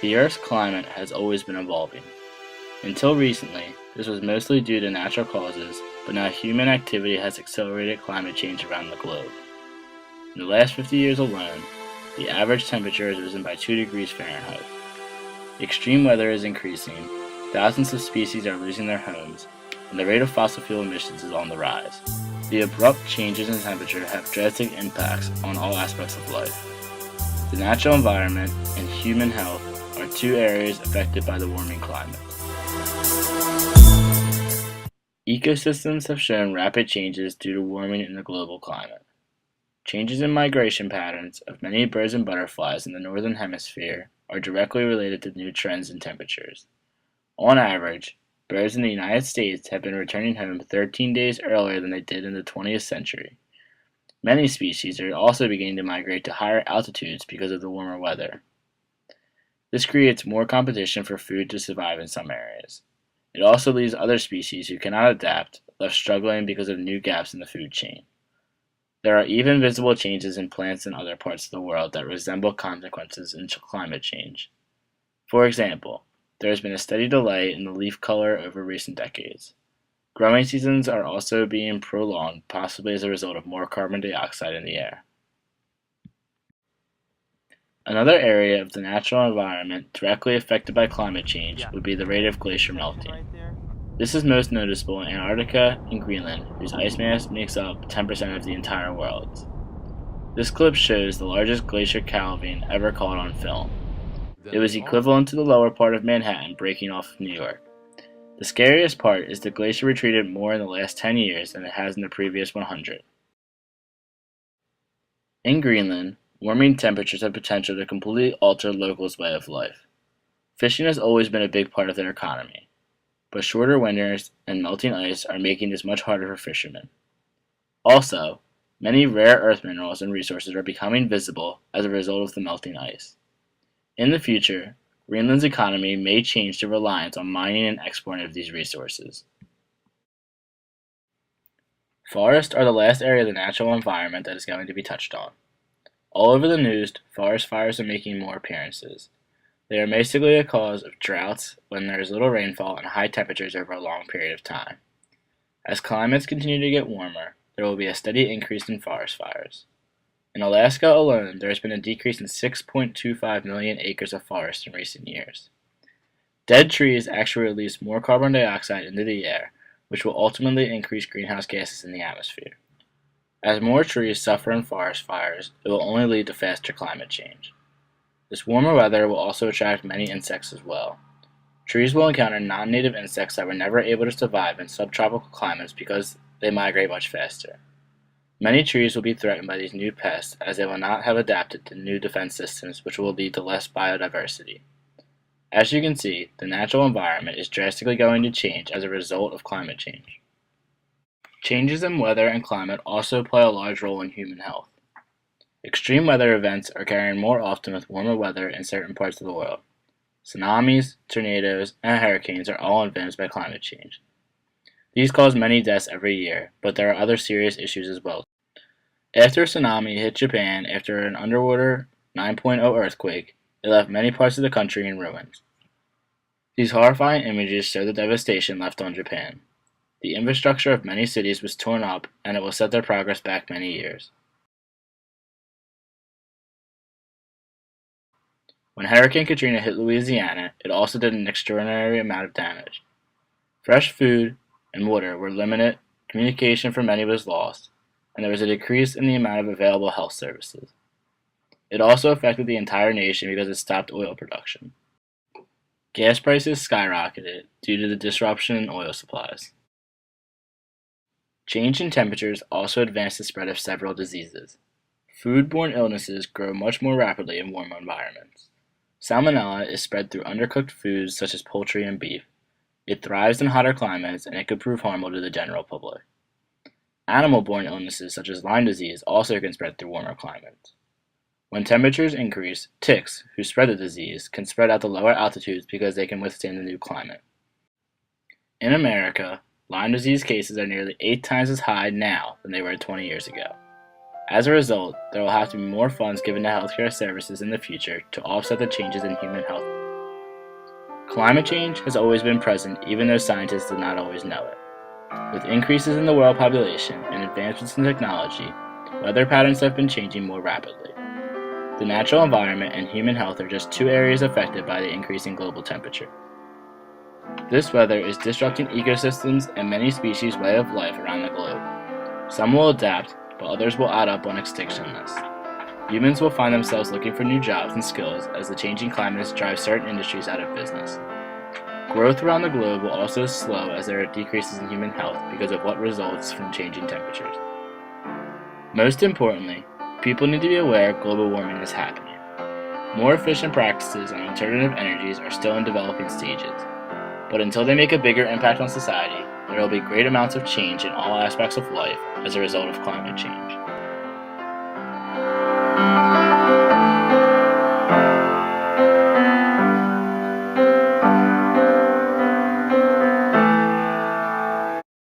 The Earth's climate has always been evolving. Until recently, this was mostly due to natural causes, but now human activity has accelerated climate change around the globe. In the last 50 years alone, the average temperature has risen by 2 degrees Fahrenheit. Extreme weather is increasing, thousands of species are losing their homes, and the rate of fossil fuel emissions is on the rise. The abrupt changes in temperature have drastic impacts on all aspects of life. The natural environment and human health are two areas affected by the warming climate. Ecosystems have shown rapid changes due to warming in the global climate. Changes in migration patterns of many birds and butterflies in the northern hemisphere are directly related to new trends in temperatures. On average, birds in the United States have been returning home 13 days earlier than they did in the 20th century. Many species are also beginning to migrate to higher altitudes because of the warmer weather. This creates more competition for food to survive in some areas. It also leaves other species who cannot adapt left struggling because of new gaps in the food chain. There are even visible changes in plants in other parts of the world that resemble consequences in climate change. For example, there has been a steady delay in the leaf color over recent decades. Growing seasons are also being prolonged, possibly as a result of more carbon dioxide in the air. Another area of the natural environment directly affected by climate change would be the rate of glacier melting. This is most noticeable in Antarctica and Greenland, whose ice mass makes up 10% of the entire world. This clip shows the largest glacier calving ever caught on film. It was equivalent to the lower part of Manhattan breaking off of New York. The scariest part is the glacier retreated more in the last 10 years than it has in the previous 100. In Greenland, warming temperatures have potential to completely alter locals' way of life. Fishing has always been a big part of their economy, but shorter winters and melting ice are making this much harder for fishermen. Also, many rare earth minerals and resources are becoming visible as a result of the melting ice. In the future, Greenland's economy may change to reliance on mining and exporting of these resources. Forests are the last area of the natural environment that is going to be touched on. All over the news, forest fires are making more appearances. They are basically a cause of droughts when there is little rainfall and high temperatures over a long period of time. As climates continue to get warmer, there will be a steady increase in forest fires. In Alaska alone, there has been a decrease in 6.25 million acres of forest in recent years. Dead trees actually release more carbon dioxide into the air, which will ultimately increase greenhouse gases in the atmosphere. As more trees suffer in forest fires, it will only lead to faster climate change. This warmer weather will also attract many insects as well. Trees will encounter non-native insects that were never able to survive in subtropical climates because they migrate much faster. Many trees will be threatened by these new pests as they will not have adapted to new defense systems, which will lead to less biodiversity. As you can see, the natural environment is drastically going to change as a result of climate change. Changes in weather and climate also play a large role in human health. Extreme weather events are occurring more often with warmer weather in certain parts of the world. Tsunamis, tornadoes, and hurricanes are all influenced by climate change. These cause many deaths every year, but there are other serious issues as well. After a tsunami hit Japan after an underwater 9.0 earthquake, it left many parts of the country in ruins. These horrifying images show the devastation left on Japan. The infrastructure of many cities was torn up, and it will set their progress back many years. When Hurricane Katrina hit Louisiana, it also did an extraordinary amount of damage. Fresh food and water were limited, communication for many was lost, and there was a decrease in the amount of available health services. It also affected the entire nation because it stopped oil production. Gas prices skyrocketed due to the disruption in oil supplies. Change in temperatures also advanced the spread of several diseases. Foodborne illnesses grow much more rapidly in warmer environments. Salmonella is spread through undercooked foods such as poultry and beef. It thrives in hotter climates, and it could prove harmful to the general public. Animal-borne illnesses such as Lyme disease also can spread through warmer climates. When temperatures increase, ticks, who spread the disease, can spread out to lower altitudes because they can withstand the new climate. In America, Lyme disease cases are nearly 8 times as high now than they were 20 years ago. As a result, there will have to be more funds given to healthcare services in the future to offset the changes in human health. Climate change has always been present even though scientists did not always know it. With increases in the world population and advancements in technology, weather patterns have been changing more rapidly. The natural environment and human health are just two areas affected by the increasing global temperature. This weather is disrupting ecosystems and many species' way of life around the globe. Some will adapt, but others will add up on extinction lists. Humans will find themselves looking for new jobs and skills as the changing climates drive certain industries out of business. Growth around the globe will also slow as there are decreases in human health because of what results from changing temperatures. Most importantly, people need to be aware global warming is happening. More efficient practices on alternative energies are still in developing stages, but until they make a bigger impact on society, there will be great amounts of change in all aspects of life as a result of climate change.